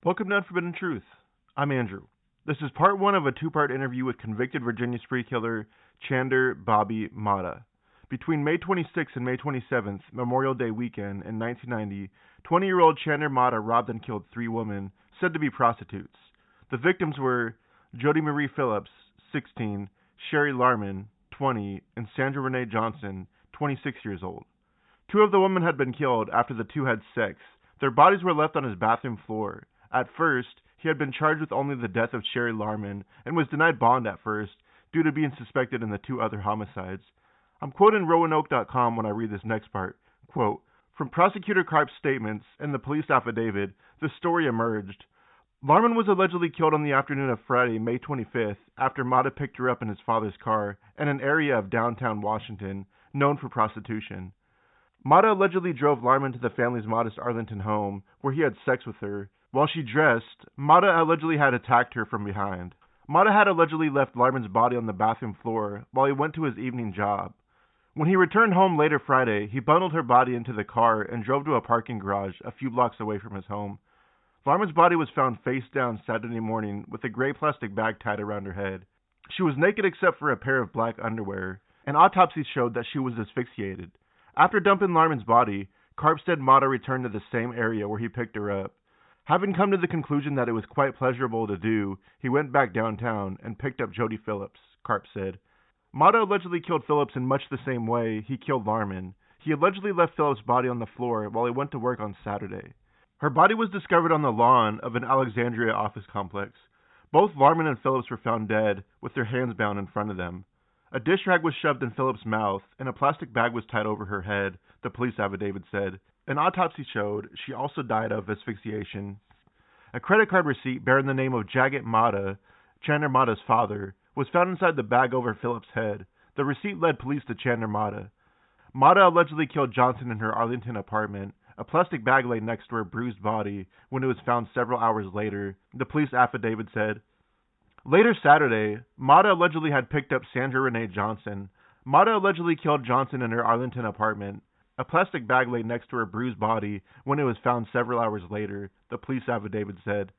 Welcome to Unforbidden Truth. I'm Andrew. This is part one of a two-part interview with convicted Virginia spree killer Chander Matta. Between May 26th and May 27th, Memorial Day weekend in 1990, 20-year-old Chander Matta robbed and killed three women, said to be prostitutes. The victims were Jodie Marie Phillips, 16, Sherry Larman, 20, and Sandra Rene Johnson, 26 years old. Two of the women had been killed after the two had sex. Their bodies were left on his bathroom floor. At first, he had been charged with only the death of Sherry Larman and was denied bond at first due to being suspected in the two other homicides. I'm quoting Roanoke.com when I read this next part. Quote, from Prosecutor Karp's statements and the police affidavit, the story emerged. Larman was allegedly killed on the afternoon of Friday, May 25th, after Matta picked her up in his father's car in an area of downtown Washington known for prostitution. Matta allegedly drove Larman to the family's modest Arlington home, where he had sex with her. While she dressed, Matta allegedly had attacked her from behind. Matta had allegedly left Larman's body on the bathroom floor while he went to his evening job. When he returned home later Friday, he bundled her body into the car and drove to a parking garage a few blocks away from his home. Larman's body was found face down Saturday morning with a gray plastic bag tied around her head. She was naked except for a pair of black underwear. An autopsy showed that she was asphyxiated. After dumping Larman's body, Karp said Matta returned to the same area where he picked her up. Having come to the conclusion that it was quite pleasurable to do, he went back downtown and picked up Jodie Phillips, Karp said. Matta allegedly killed Phillips in much the same way he killed Larman. He allegedly left Phillips' body on the floor while he went to work on Saturday. Her body was discovered on the lawn of an Alexandria office complex. Both Larman and Phillips were found dead, with their hands bound in front of them. A dish rag was shoved in Phillips' mouth, and a plastic bag was tied over her head, the police affidavit said. An autopsy showed she also died of asphyxiation. A credit card receipt bearing the name of Jagat Matta, Chander Matta's father, was found inside the bag over Phillips' head. The receipt led police to Chander Matta. Matta allegedly killed Johnson in her Arlington apartment. A plastic bag lay next to her bruised body when it was found several hours later, the police affidavit said. Later Saturday, Matta allegedly had picked up Sandra Rene Johnson. Matta allegedly killed Johnson in her Arlington apartment. A plastic bag lay next to her bruised body when it was found several hours later, the police affidavit said.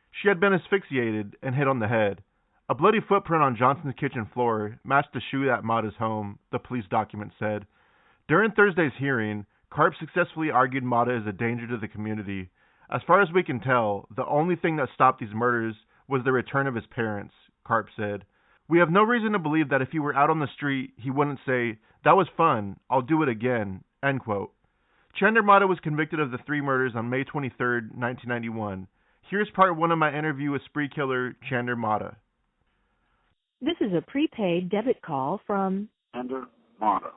She had been asphyxiated and hit on the head. A bloody footprint on Johnson's kitchen floor matched the shoe at Matta's home, the police document said. During Thursday's hearing, Karp successfully argued Matta is a danger to the community. As far as we can tell, the only thing that stopped these murders was the return of his parents, Karp said. We have no reason to believe that if he were out on the street, he wouldn't say, that was fun, I'll do it again, end quote. Chander Matta was convicted of the three murders on May 23, 1991. Here's part one of my interview with spree killer Chander Matta. This is a prepaid debit call from Chander Matta,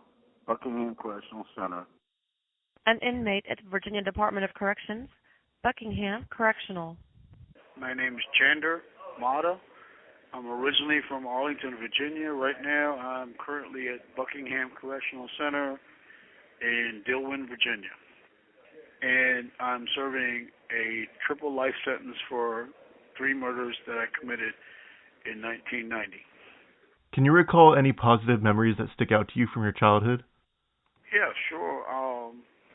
Buckingham Correctional Center. An inmate at Virginia Department of Corrections, Buckingham Correctional. My name is Chander Matta. I'm originally from Arlington, Virginia. Right now, I'm currently at Buckingham Correctional Center in Dillwyn, Virginia. And I'm serving a triple life sentence for three murders that I committed in 1990. Can you recall any positive memories that stick out to you from your childhood? Yeah, sure.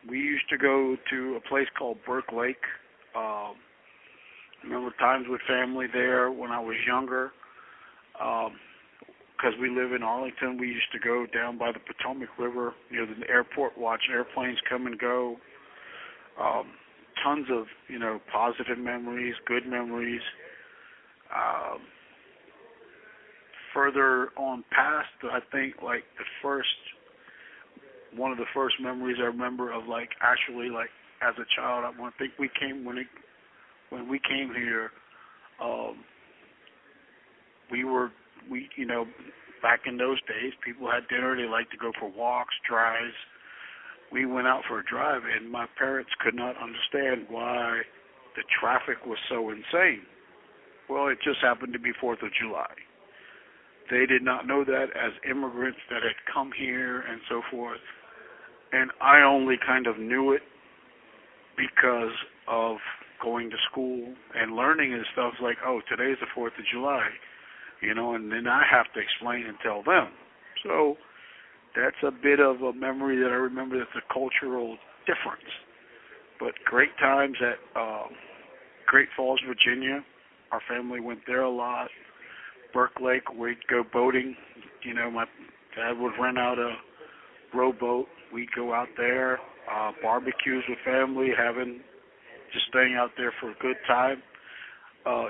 We used to go to a place called Burke Lake. I remember times with family there when I was younger. Because we live in Arlington, we used to go down by the Potomac River near the airport, watch airplanes come and go. Tons of, positive memories, good memories. Further on past, I think one of the first memories I remember of actually as a child, when we came here, back in those days, people had dinner, they liked to go for walks, drives. We went out for a drive, and my parents could not understand why the traffic was so insane. Well, it just happened to be 4th of July. They did not know that as immigrants that had come here and so forth. And I only kind of knew it because of going to school and learning and stuff like, oh, today's the 4th of July, and then I have to explain and tell them. So that's a bit of a memory that I remember. That's a cultural difference. But great times at Great Falls, Virginia. Our family went there a lot. Burke Lake, we'd go boating. My dad would rent out a rowboat. We'd go out there, barbecues with family, just staying out there for a good time.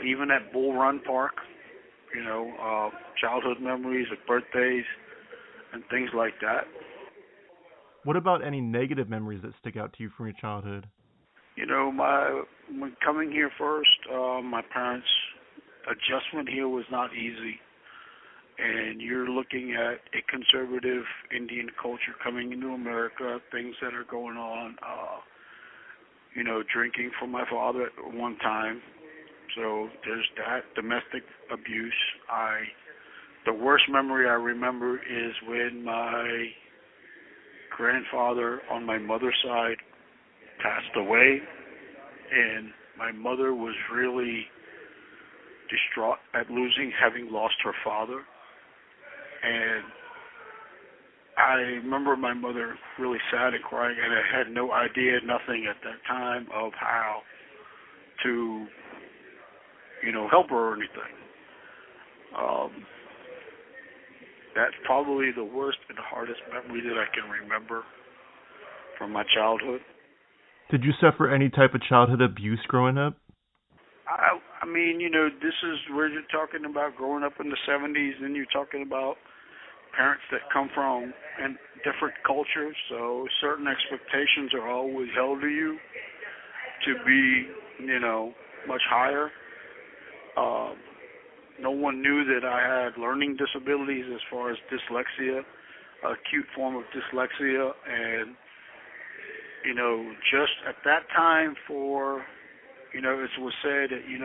Even at Bull Run Park, childhood memories of birthdays and things like that. What about any negative memories that stick out to you from your childhood? When coming here first, my parents' adjustment here was not easy. And you're looking at a conservative Indian culture coming into America, things that are going on, drinking from my father at one time. So there's that, domestic abuse. The worst memory I remember is when my grandfather on my mother's side passed away, and my mother was really distraught at having lost her father. And I remember my mother really sad and crying, and I had no idea, nothing at that time of how to, help her or anything. That's probably the worst and hardest memory that I can remember from my childhood. Did you suffer any type of childhood abuse growing up? I mean, this is where you're talking about growing up in the 70s, and you're talking about parents that come from different cultures, so certain expectations are always held to you to be, much higher. No one knew that I had learning disabilities as far as dyslexia, acute form of dyslexia, and, just at that time it was said that, you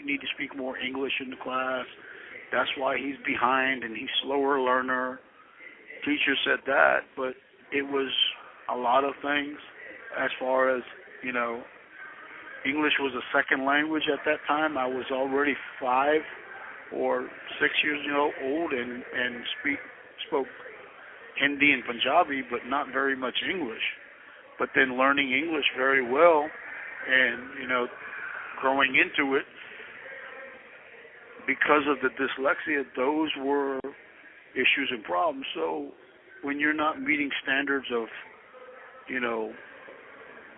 need to speak more English in the class. That's why he's behind and he's slower learner. Teacher said that, but it was a lot of things as far as, English was a second language at that time. I was already 5 or 6 years old and spoke Hindi and Punjabi, but not very much English. But then learning English very well and, growing into it, because of the dyslexia, those were issues and problems. So when you're not meeting standards of,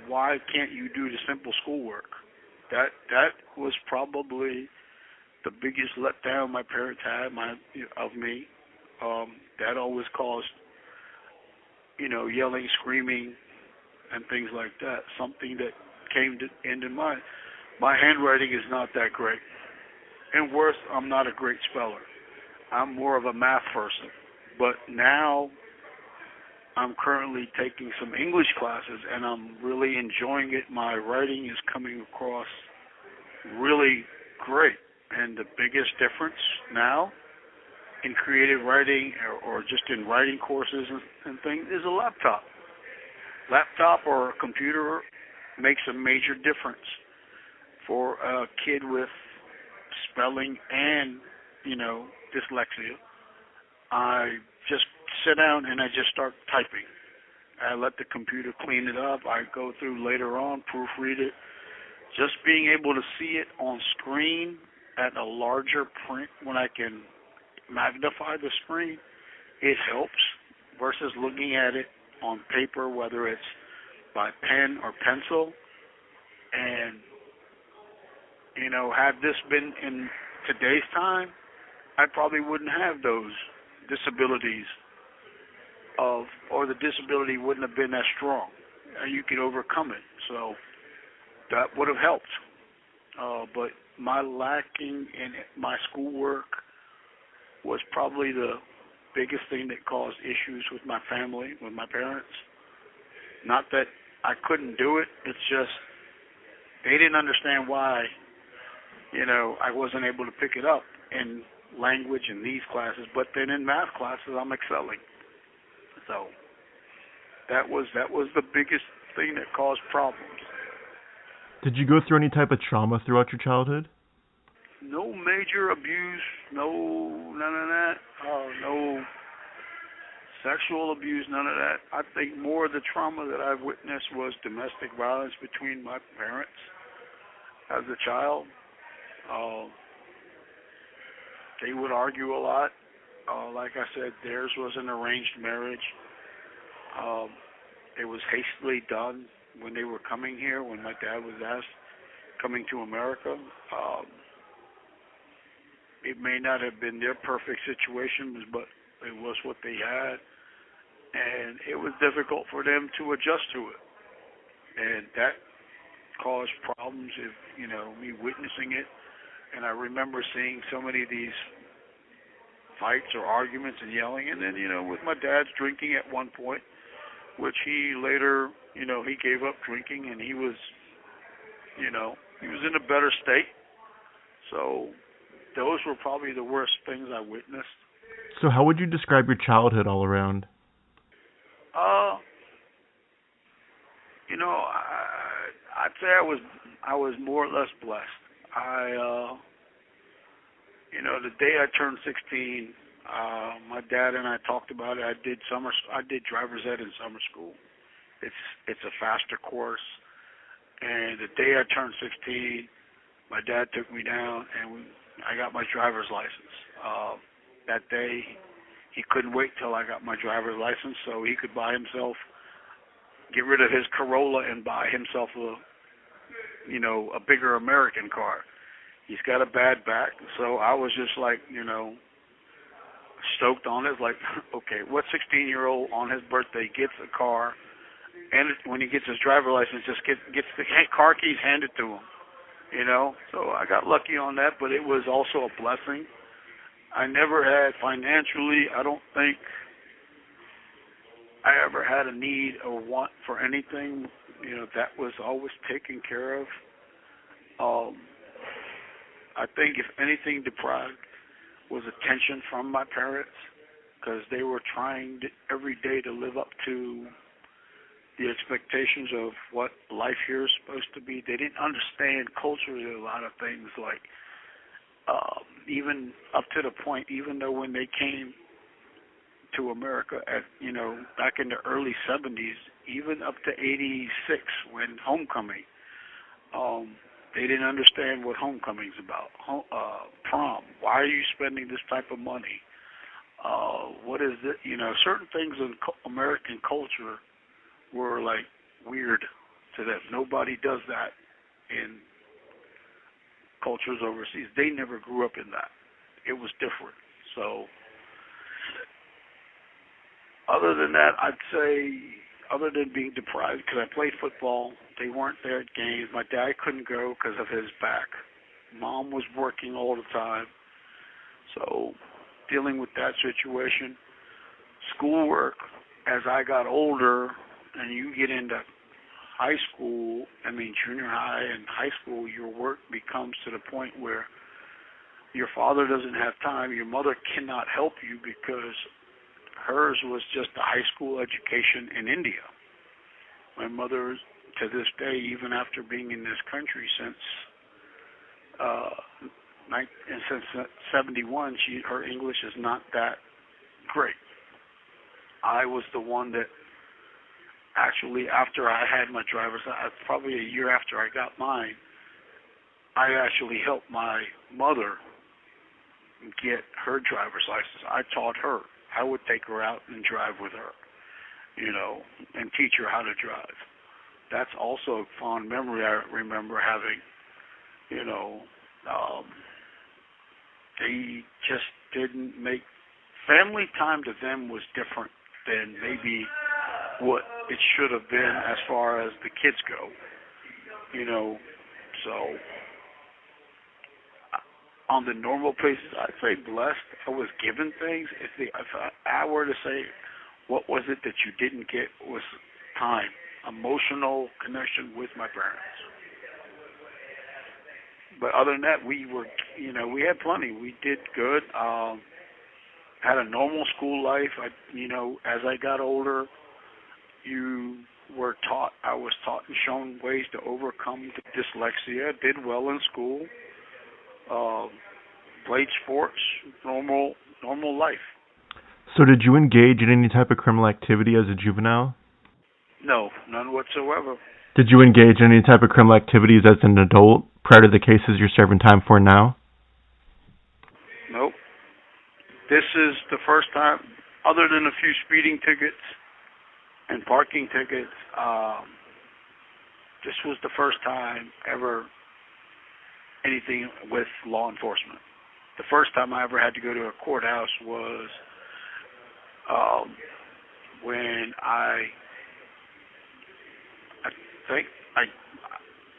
why can't you do the simple schoolwork? That was probably the biggest letdown my parents had of me. That always caused, yelling, screaming, and things like that. Something that came into mind. My handwriting is not that great. And worse, I'm not a great speller. I'm more of a math person. But now I'm currently taking some English classes, and I'm really enjoying it. My writing is coming across really great. And the biggest difference now in creative writing or just in writing courses and things is a laptop. Laptop or a computer makes a major difference for a kid with spelling and, dyslexia. I just sit down and I just start typing. I let the computer clean it up. I go through later on, proofread it. Just being able to see it on screen at a larger print when I can magnify the screen, it helps versus looking at it on paper, whether it's by pen or pencil. And, had this been in today's time, I probably wouldn't have those disabilities or the disability wouldn't have been as strong. You could overcome it. So that would have helped. But my lacking in my schoolwork was probably the biggest thing that caused issues with my family, with my parents. Not that I couldn't do it, it's just they didn't understand why, I wasn't able to pick it up in language in these classes, but then in math classes I'm excelling. So that was the biggest thing that caused problems. Did you go through any type of trauma throughout your childhood? No major abuse, none of that. No sexual abuse, none of that. I think more of the trauma that I've witnessed was domestic violence between my parents. as a child. They would argue a lot. Like I said, theirs was an arranged marriage. It was hastily done when they were coming here, when my dad was coming to America. It may not have been their perfect situation, but it was what they had. And it was difficult for them to adjust to it. And that caused problems, me witnessing it. And I remember seeing so many of these fights or arguments and yelling. And then, with my dad's drinking at one point, which he later, he gave up drinking, and he was in a better state. So those were probably the worst things I witnessed. So how would you describe your childhood all around? I'd say I was more or less blessed. The day I turned 16, my dad and I talked about it. I did driver's ed in summer school. It's a faster course. And the day I turned 16, my dad took me down, and I got my driver's license. That day, he couldn't wait till I got my driver's license so he could buy himself, get rid of his Corolla and buy himself a bigger American car. He's got a bad back, so I was just like, stoked on it. Like, okay, what 16-year-old on his birthday gets a car, and when he gets his driver's license, just gets the car keys handed to him, So I got lucky on that, but it was also a blessing. I never had financially, I don't think I ever had a need or want for anything. That was always taken care of. I think if anything deprived was attention from my parents, because they were trying every day to live up to the expectations of what life here is supposed to be. They didn't understand culturally a lot of things, like even up to the point, even though when they came to America at, back in the early 70s, even up to 86 when homecoming, they didn't understand what homecoming's about. Prom, why are you spending this type of money? What is it? Certain things in American culture were like weird to them. Nobody does that in cultures overseas. They never grew up in that. It was different. So other than that, I'd say, other than being deprived, because I played football, they weren't there at games. My dad couldn't go because of his back. Mom was working all the time. So dealing with that situation. Schoolwork, as I got older and you get into junior high and high school, your work becomes to the point where your father doesn't have time. Your mother cannot help you because hers was just a high school education in India. My mother, to this day, even after being in this country since 71, her English is not that great. I was the one that actually, after I had my driver's license, probably a year after I got mine, I actually helped my mother get her driver's license. I taught her. I would take her out and drive with her, and teach her how to drive. That's also a fond memory I remember having, they just didn't make, family time to them was different than maybe what it should have been as far as the kids go, so on the normal basis, I'd say blessed. I was given things. If I were to say, what was it that you didn't get, was time, emotional connection with my parents. But other than that, we had plenty. We did good. Had a normal school life. As I got older, I was taught and shown ways to overcome the dyslexia. Did well in school. Played sports, normal life. So did you engage in any type of criminal activity as a juvenile? No, none whatsoever. Did you engage in any type of criminal activities as an adult prior to the cases you're serving time for now? Nope. This is the first time, other than a few speeding tickets and parking tickets, this was the first time ever anything with law enforcement. The first time I ever had to go to a courthouse was when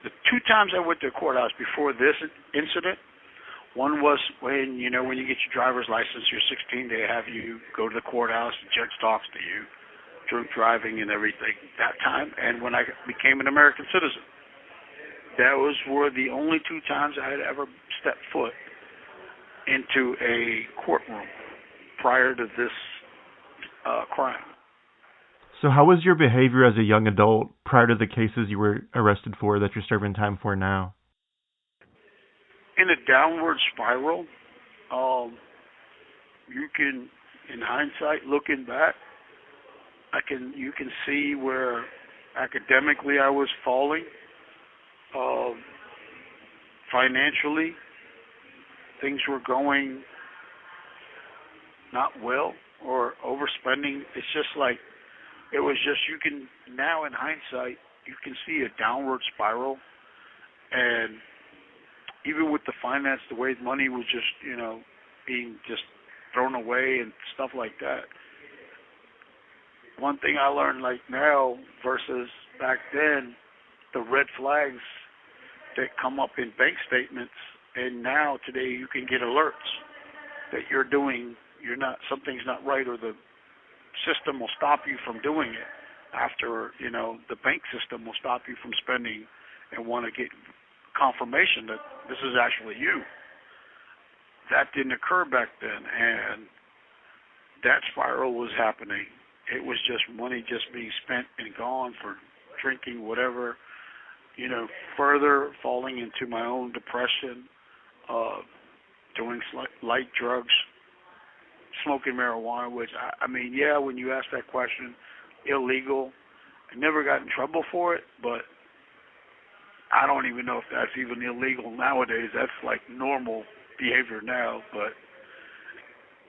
the two times I went to a courthouse before this incident. One was when you get your driver's license, you're 16, they have you go to the courthouse, the judge talks to you, drunk driving and everything that time, and when I became an American citizen. Those were the only two times I had ever stepped foot into a courtroom prior to this crime. So how was your behavior as a young adult prior to the cases you were arrested for that you're serving time for now? In a downward spiral. You can, in hindsight, looking back, you can see where academically I was falling. Financially, things were going not well, or overspending. It's just like, it was just, you can, now in hindsight, you can see a downward spiral. And even with the finance, the way money was just, being just thrown away and stuff like that. One thing I learned, like now versus back then, the red flags that come up in bank statements, and now today you can get alerts that something's not right, or the system will stop you from doing it. After, the bank system will stop you from spending and want to get confirmation that this is actually you. That didn't occur back then, and that spiral was happening. It was just money just being spent and gone for drinking, whatever, further falling into my own depression, doing light drugs, smoking marijuana, which, when you ask that question, illegal. I never got in trouble for it, but I don't even know if that's even illegal nowadays. That's like normal behavior now, but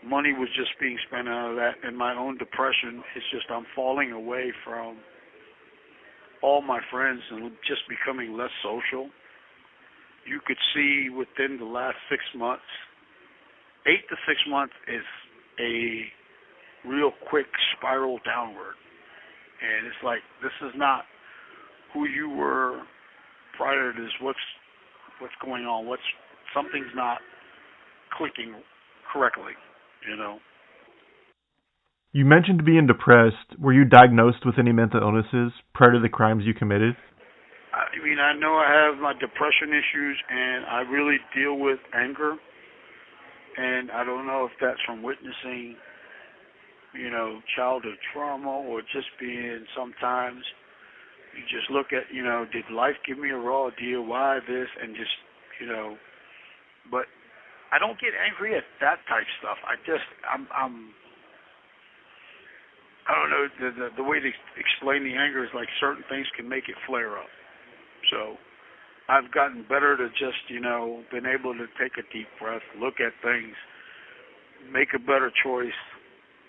money was just being spent out of that, and my own depression. It's just I'm falling away from all my friends and just becoming less social. You could see within the last 6 months, 8 to 6 months is a real quick spiral downward. And it's like, this is not who you were prior to this. What's going on? Something's not clicking correctly, You mentioned being depressed. Were you diagnosed with any mental illnesses prior to the crimes you committed? I know I have my depression issues, and I really deal with anger. And I don't know if that's from witnessing, childhood trauma, or just being sometimes you just look at, did life give me a raw deal? Why this? And just, but I don't get angry at that type stuff. I don't know, the way to explain the anger is like certain things can make it flare up. So I've gotten better to just, been able to take a deep breath, look at things, make a better choice,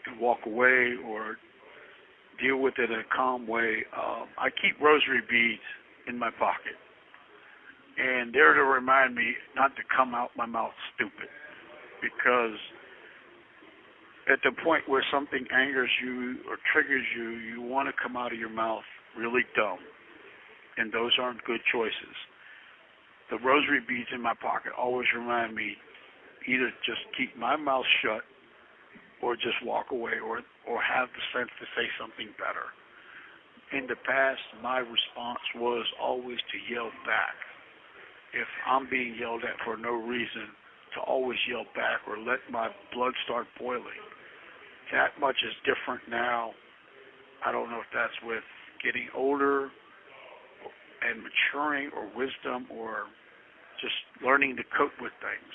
and walk away or deal with it in a calm way. I keep rosary beads in my pocket, and they're to remind me not to come out my mouth stupid, because at the point where something angers you or triggers you, you want to come out of your mouth really dumb, and those aren't good choices. The rosary beads in my pocket always remind me either just keep my mouth shut or just walk away, or have the sense to say something better. In the past, my response was always to yell back. If I'm being yelled at for no reason, to always yell back or let my blood start boiling. That much is different now. I don't know if that's with getting older and maturing, or wisdom, or just learning to cope with things.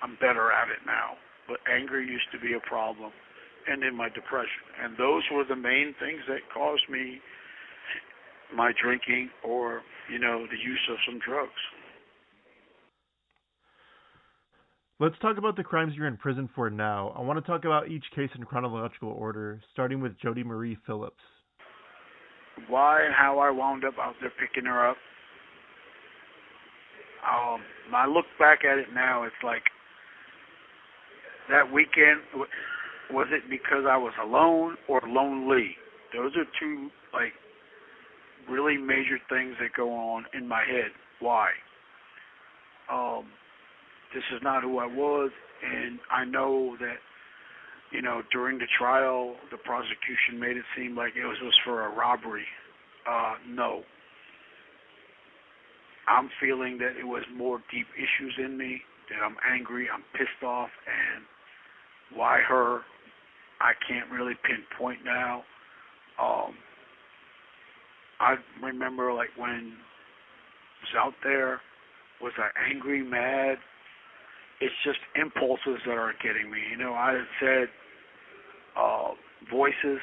I'm better at it now, but anger used to be a problem. and then my depression. And those were the main things that caused me my drinking or, the use of some drugs. Let's talk about the crimes you're in prison for now. I want to talk about each case in chronological order, starting with Jodie Marie Phillips. Why and how I wound up out there picking her up. I look back at it now, it's like that weekend, was it because I was alone or lonely? Those are two, really major things that go on in my head. Why? This is not who I was, and I know that, during the trial, the prosecution made it seem like it was for a robbery. No. I'm feeling that it was more deep issues in me, that I'm angry, I'm pissed off, and why her, I can't really pinpoint now. I remember when I was out there, was I angry, mad? It's just impulses that are getting me. I had said voices,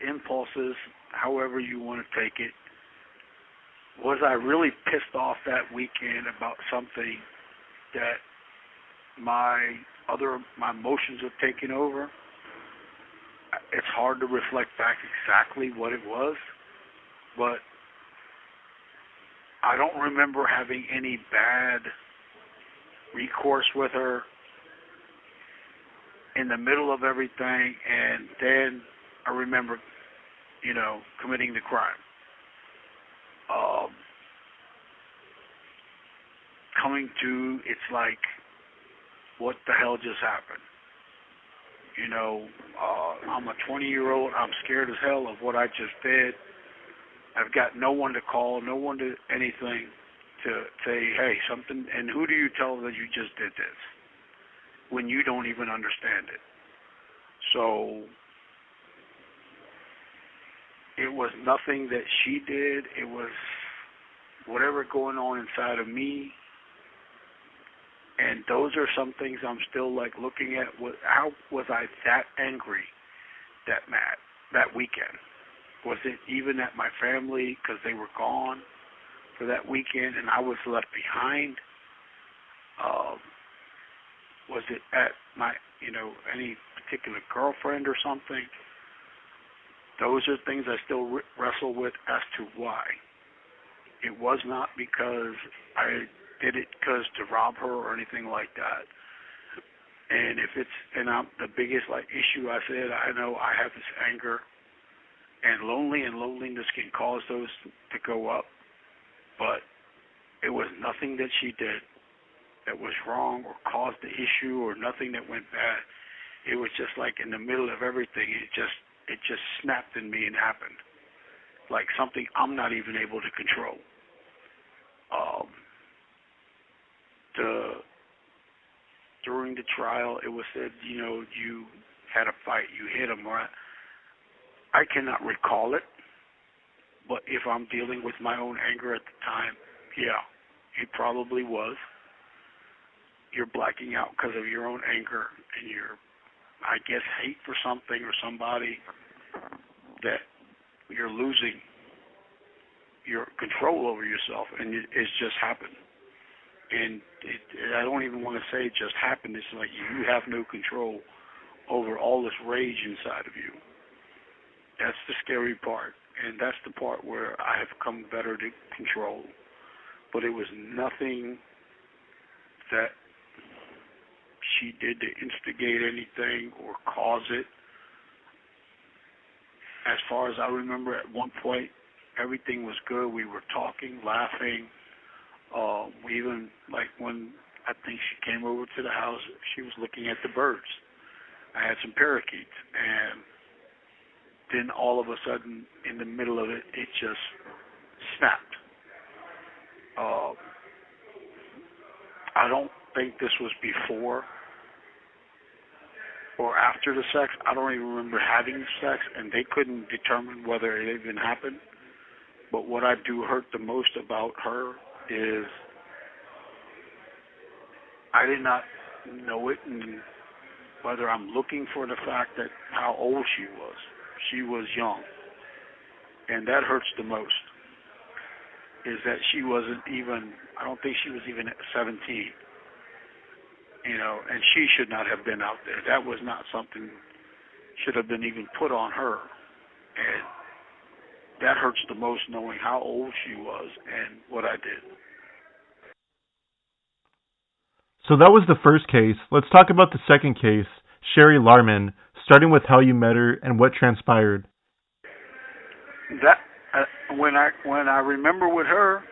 impulses, however you want to take it. Was I really pissed off that weekend about something that my emotions have taken over? It's hard to reflect back exactly what it was, but I don't remember having any bad recourse with her in the middle of everything, and then I remember, committing the crime. Coming to, it's like, what the hell just happened? I'm a 20-year-old. I'm scared as hell of what I just did. I've got no one to call, no one to anything to say, hey, something, and who do you tell that you just did this when you don't even understand it? So it was nothing that she did. It was whatever going on inside of me. And those are some things I'm still looking at. How was I that angry, that mad, that weekend? Was it even at my family because they were gone for that weekend and I was left behind? Was it at my, any particular girlfriend or something? Those are things I still wrestle with as to why. It was not because I did it to rob her or anything like that. And the biggest issue I said, I know I have this anger and loneliness can cause those to go up. But it was nothing that she did that was wrong or caused the issue or nothing that went bad. It was just in the middle of everything, it just snapped in me and happened. Like something I'm not even able to control. During the trial, it was said, you had a fight, you hit him, right? I cannot recall it, but if I'm dealing with my own anger at the time, yeah, it probably was. You're blacking out because of your own anger and your, I guess, hate for something or somebody that you're losing your control over yourself, and it's just happened. And I don't even want to say it just happened. It's like you have no control over all this rage inside of you. That's the scary part, and that's the part where I have come better to control. But it was nothing that she did to instigate anything or cause it. As far as I remember, at one point, everything was good. We were talking, laughing. We even, when I think she came over to the house, she was looking at the birds. I had some parakeets, and then all of a sudden, in the middle of it, it just snapped. I don't think this was before or after the sex. I don't even remember having sex, and they couldn't determine whether it even happened. But what I do hurt the most about her is I did not know it, and whether I'm looking for the fact that how old she was. She was young. And that hurts the most, is that she wasn't even, I don't think she was even 17. You know, and she should not have been out there. That was not something should have been even put on her. And that hurts the most, knowing how old she was and what I did. So that was the first case. Let's talk about the second case, Sherry Larman, starting with how you met her and what transpired. That when I remember with her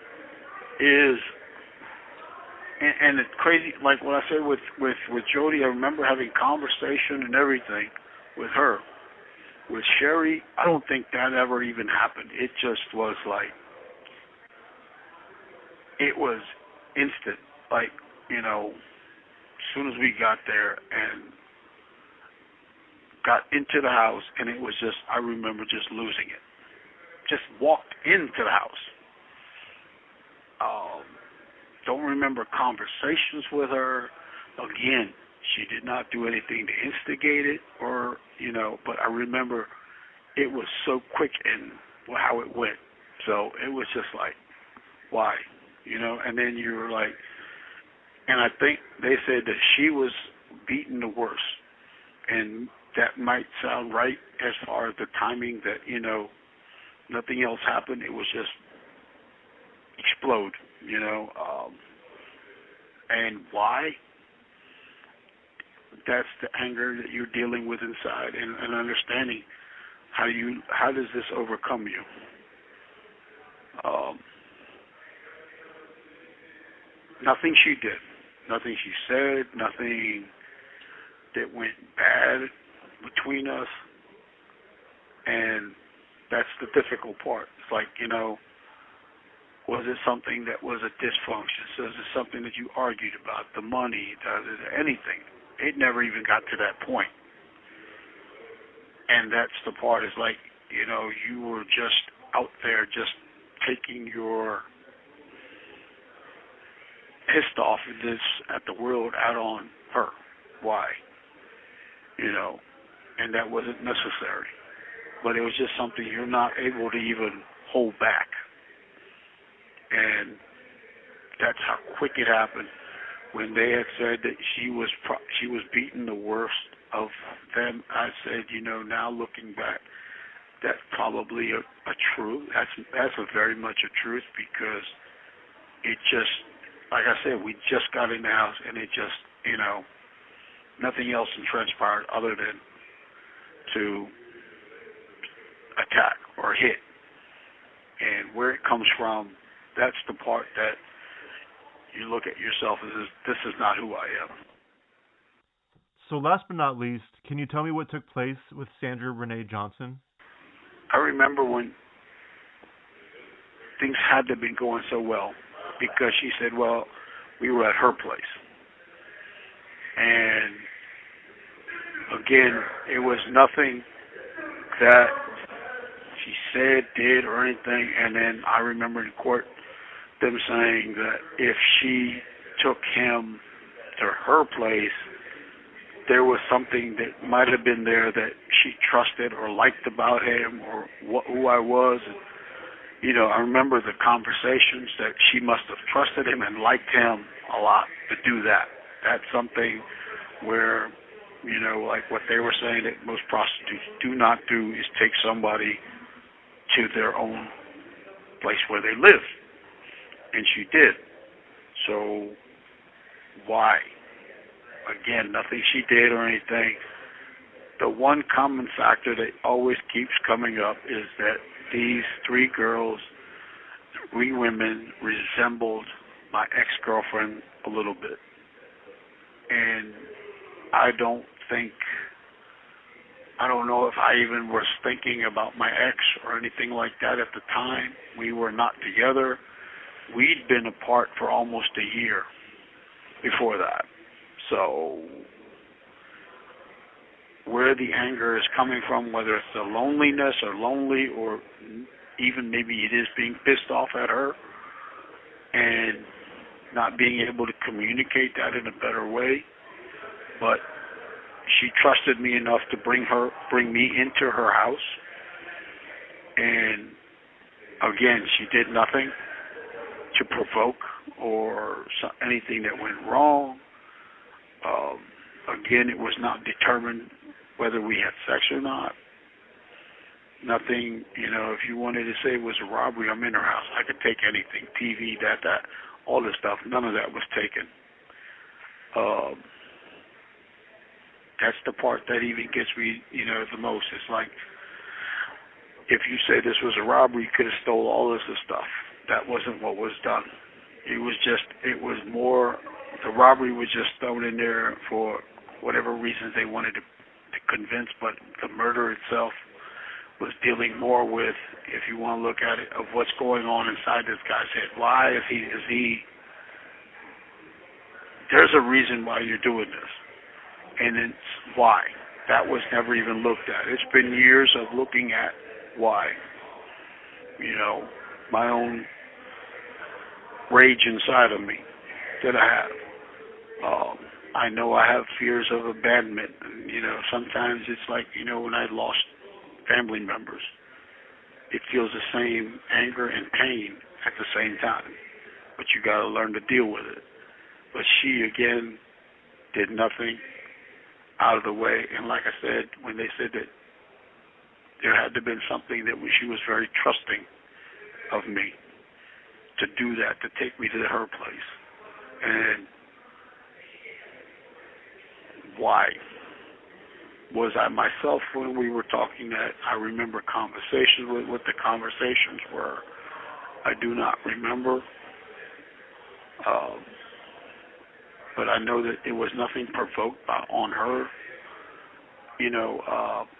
is, and it's crazy, like what I said with Jodie, I remember having conversation and everything with her. With Sherry, I don't think that ever even happened. It just was like, it was instant. Like, you know, as soon as we got there and got into the house, and it was just, I remember just losing it. Just walked into the house. Don't remember conversations with her. Again, she did not do anything to instigate it, or, you know, but I remember it was so quick in how it went. So it was just like, why? You know, and then you were like, and I think they said that she was beaten the worst. And that might sound right as far as the timing, that, you know, nothing else happened. It was just explode, you know. And why? That's the anger that you're dealing with inside, and understanding how does this overcome you. Nothing she did, nothing she said, nothing that went bad between us, and that's the difficult part. It's like, you know, was it something that was a dysfunction? So is it something that you argued about, the money, anything? It never even got to that point. And that's the part, is like, you know, you were just out there just taking your pissed offness at the world out on her. Why? You know, and that wasn't necessary. But it was just something you're not able to even hold back. And that's how quick it happened. When they had said that she was beaten the worst of them, I said, you know, now looking back, that's probably a truth. That's a very much a truth, because it just, like I said, we just got in the house, and it just, you know, nothing else transpired other than to attack or hit. And where it comes from, that's the part that you look at yourself as, this is not who I am. So last but not least, can you tell me what took place with Sandra Rene Johnson? I remember when things had to be going so well, because she said, well, we were at her place. And again, it was nothing that she said, did, or anything. And then I remember in court them saying that if she took him to her place, there was something that might have been there that she trusted or liked about him, or who I was. And, you know, I remember the conversations that she must have trusted him and liked him a lot to do that. That's something where, you know, like what they were saying that most prostitutes do not do, is take somebody to their own place where they live. And she did. So why? Again, nothing she did or anything. The one common factor that always keeps coming up is that these three girls, three women, resembled my ex-girlfriend a little bit. And I don't know if I even was thinking about my ex or anything like that at the time. We were not together. We'd been apart for almost a year before that. So where the anger is coming from, whether it's the loneliness or lonely, or even maybe it is being pissed off at her and not being able to communicate that in a better way. But she trusted me enough to bring me into her house, and again, she did nothing to provoke or anything that went wrong. Again, it was not determined whether we had sex or not. Nothing, if you wanted to say it was a robbery, I'm in her house. I could take anything, TV, that, all this stuff. None of that was taken. That's the part that even gets me, the most. It's like, if you say this was a robbery, you could have stole all this stuff. That wasn't what was done. It was more, the robbery was just thrown in there for whatever reasons they wanted to convince, but the murder itself was dealing more with, if you want to look at it, of what's going on inside this guy's head. Why is he there's a reason why you're doing this, and it's why. That was never even looked at. It's been years of looking at why. My own rage inside of me that I have. I know I have fears of abandonment. Sometimes it's like, when I lost family members, it feels the same anger and pain at the same time. But you got to learn to deal with it. But she, again, did nothing out of the way. And like I said, when they said that there had to have been something that she was very trusting of me to do that, to take me to her place. And why? Was I myself when we were talking that? I remember conversations with what the conversations were. I do not remember. But I know that it was nothing provoked on her,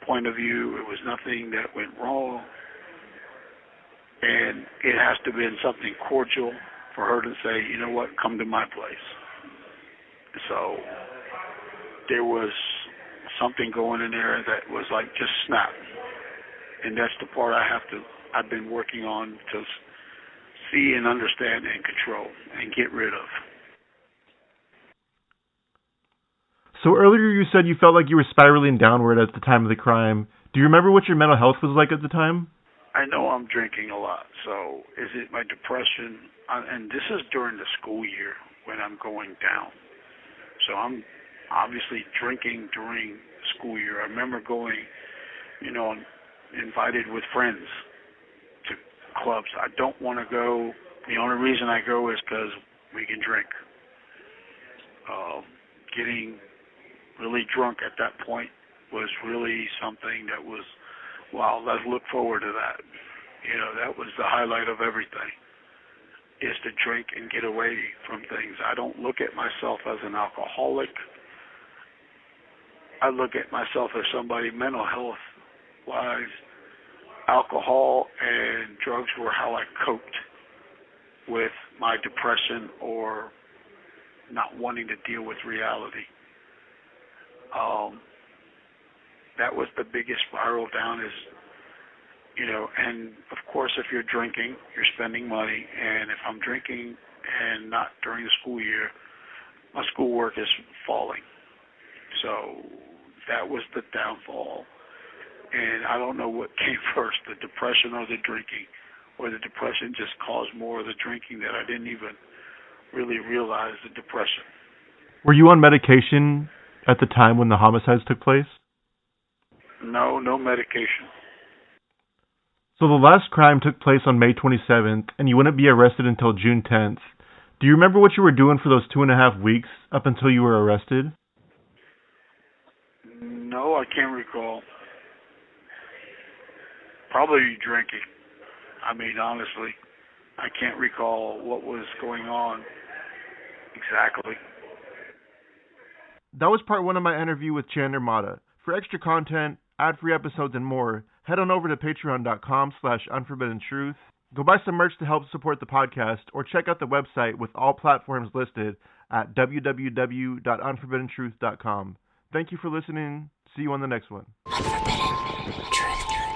point of view. It was nothing that went wrong. And it has to have been something cordial for her to say, you know what, come to my place. So there was something going in there that was like just snap. And that's the part I've been working on to see and understand and control and get rid of. So earlier you said you felt like you were spiraling downward at the time of the crime. Do you remember what your mental health was like at the time? I know I'm drinking a lot, so is it my depression? And this is during the school year when I'm going down. So I'm obviously drinking during school year. I remember going, invited with friends to clubs. I don't want to go. The only reason I go is because we can drink. Getting really drunk at that point was really something that was, wow, let's look forward to that. That was the highlight of everything, is to drink and get away from things. I don't look at myself as an alcoholic. I look at myself as somebody mental health-wise. Alcohol and drugs were how I coped with my depression or not wanting to deal with reality. That was the biggest spiral down is, and of course if you're drinking, you're spending money, and if I'm drinking and not during the school year, my schoolwork is falling. So that was the downfall. And I don't know what came first, the depression or the drinking, or the depression just caused more of the drinking that I didn't even really realize the depression. Were you on medication at the time when the homicides took place? No medication. So the last crime took place on May 27th, and you wouldn't be arrested until June 10th. Do you remember what you were doing for those 2.5 weeks up until you were arrested? No, I can't recall. Probably drinking. Honestly, I can't recall what was going on exactly. That was part 1 of my interview with Chander Matta. For extra content, ad-free episodes, and more, head on over to patreon.com/unforbidden-truth. Go buy some merch to help support the podcast, or check out the website with all platforms listed at www.unforbiddentruth.com. Thank you for listening. See you on the next one. Unforbidden Truth.